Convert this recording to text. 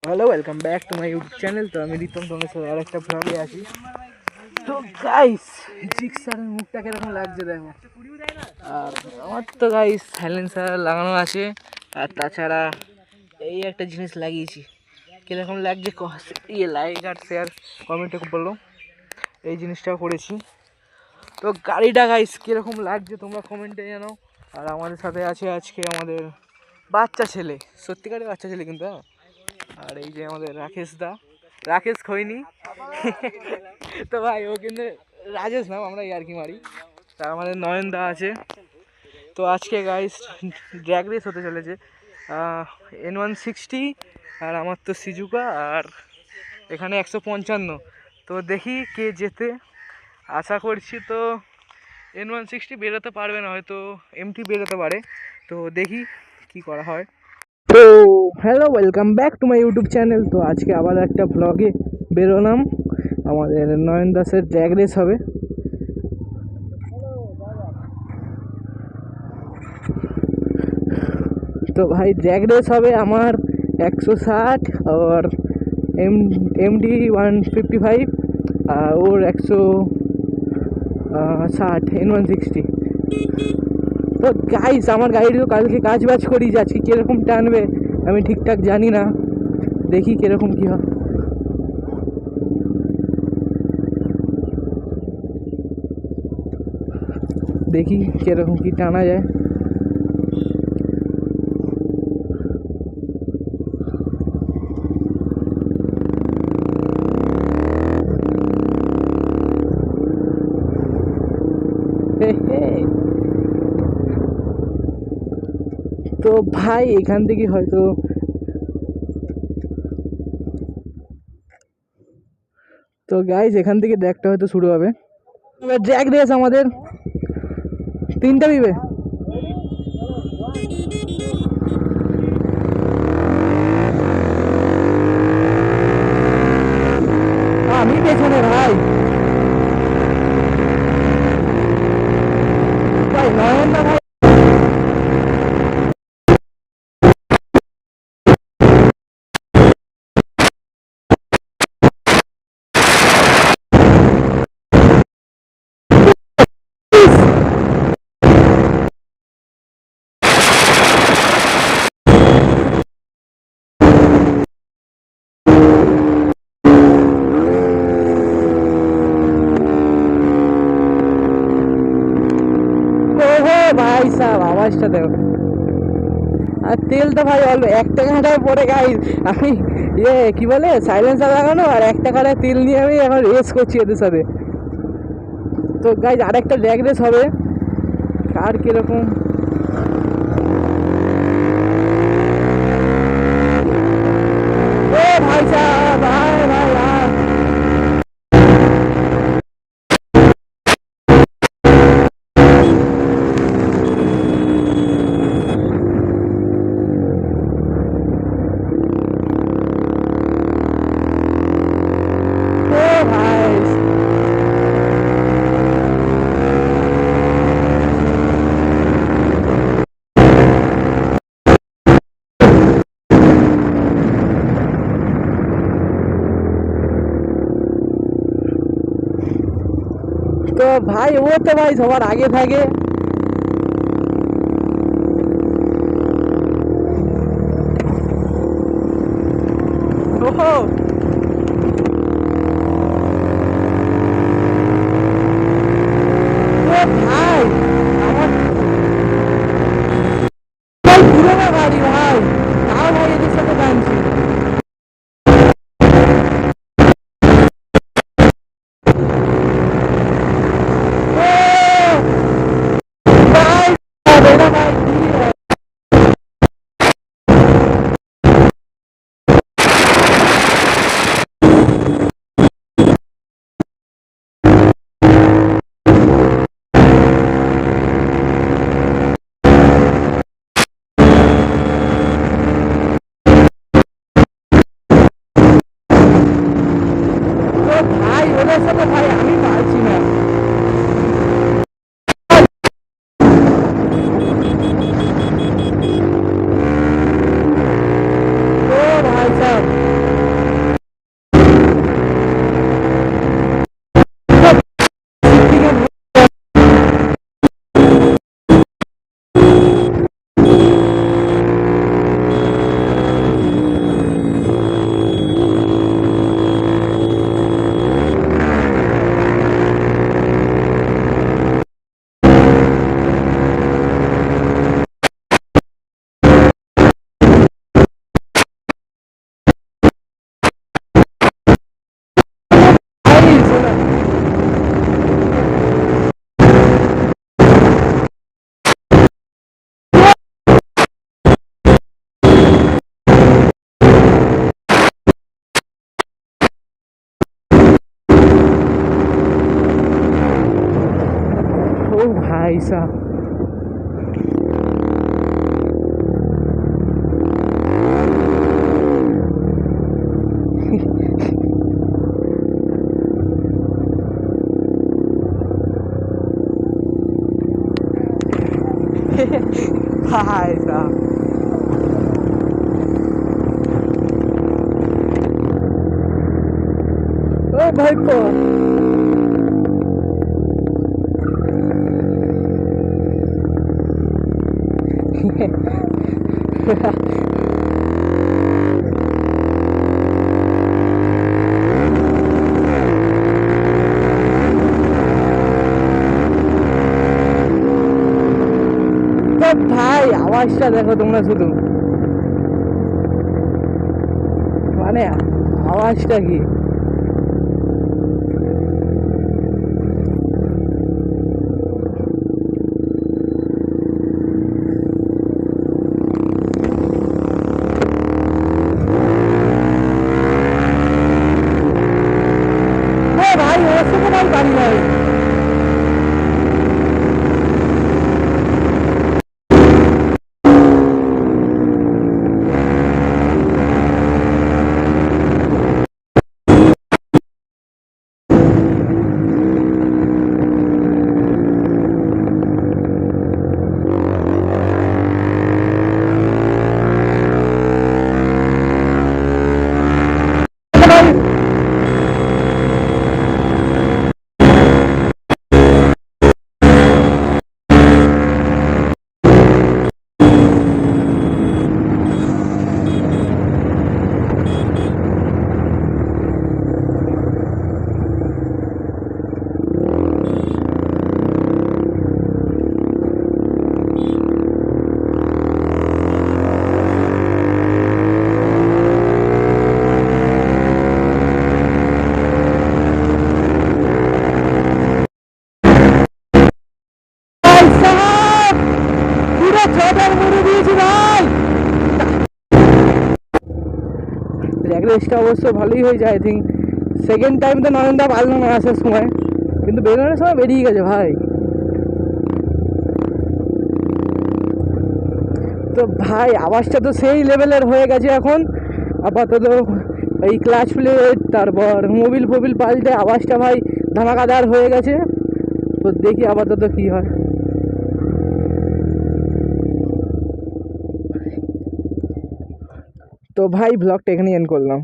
Hello, welcome back to my YouTube channel. তো আমি রিতম, তোমাদের সাথে আর একটা ব্লগে আসি। তো গাইস, জিক্সারের মুখটা কিরকম লাগছে দেখো। আর আমার তো গাইস সাইলেন্সার লাগানো আছে, আর তাছাড়া এই একটা জিনিস লাগিয়েছি। কীরকম লাগছে লাইক আর শেয়ার কমেন্টে বললো। এই জিনিসটাও করেছি। তো গাড়িটা গাইস কীরকম লাগছে তোমরা কমেন্টে জানাও। আর আমাদের সাথে আছে আজকে আমাদের বাচ্চা ছেলে, সত্যিকারের বাচ্চা ছেলে কিন্তু। আর এই যে আমাদের রাকেশ খৈনি। তো ভাই ও কিন্তু রাজেশ নাম, আমরা ইয়ার্কি মারি। তা আমাদের নয়নদা আছে। তো আজকে গাইস ড্র্যাগ রেস হতে চলেছে N160, আর আমার তো সিজুকা, আর এখানে 155। তো দেখি কে জেতে। আশা করছি তো N160 বেরোতে পারবে না, হয়তো MT বেরোতে পারে। তো দেখি কি করা হয়। তো hello, welcome back to my YouTube channel. তো আজকে আবার একটা ব্লগে বেরোলাম। আমাদের নয়ন দাসের ড্র্যাগ রেস হবে। তো ভাই ড্র্যাগ রেস হবে আমার 160 আর MD 155, আর ওর 160 N160। তো গাইস আমার গাড়ি তো কালকে কাজ বাজ করি, আজকে কীরকম টানবে আমি ঠিকঠাক জানি না। দেখি কীরকম কী হয়। দেখি কীরকম কী টানা যায়। তো ভাই এখান থেকে হয়তো তো গাইস এখান থেকে ড্র্যাগটা হয়তো শুরু হবে। ড্র্যাগ রেস আমাদের 3টা বিবে। আমি পেছনে ভাই, ভাই নয়ন না ভাই। ভাই সাহেব আওয়াজটা দেখো। আর তেলটা ভাই অল্প, 1 টাকাটায় পরে গাইস আমি কি বলে সাইলেন্সার লাগানো আর 1 টাকার তেল নিয়ে আমি এখন রেস করছি এদের সাথে। তো গাইস আরেকটা ড্র্যাগ রেস হবে, কার কিরকম। ও ভাই সাহেব, ভাই ভাই ভাই। ও ভাই তো ভাই ও তো ভাই সবার আগে থাকে। ওহো তো ভাই আমার ভাই পুরোনো গাড়ি ভাই, তাও ভাই এদের সাথে টানছি। ও ভাই এটা ভাই কি হয়? তো ভাই ওদের সাথে ভাই আমি পারছি না। ও ভাই সাহেব भाई साहब भाई साहब ओ भाई को ভাই আওয়াজটা দেখো তোমরা শুধু মানে আওয়াজটা কি ভাই ওর সাথে ভাই পারি ভাই রেসটা অবশ্য ভালোই হয়ে যায় আই থিঙ্ক সেকেন্ড টাইম তো নরেন্দা পারলো না আসার সময় কিন্তু বেরোনোর সময় বেরিয়ে গেছে ভাই তো ভাই আওয়াজটা তো সেই লেভেলের হয়ে গেছে এখন আপাতত এই ক্লাচ প্লেট তারপর মোবিল ফোবিল পাল্টে আওয়াজটা ভাই ধামাকাদার হয়ে গেছে তো দেখি আপাতত কি হয় তো ভাই ব্লগটা এখানেই এন্ড করলাম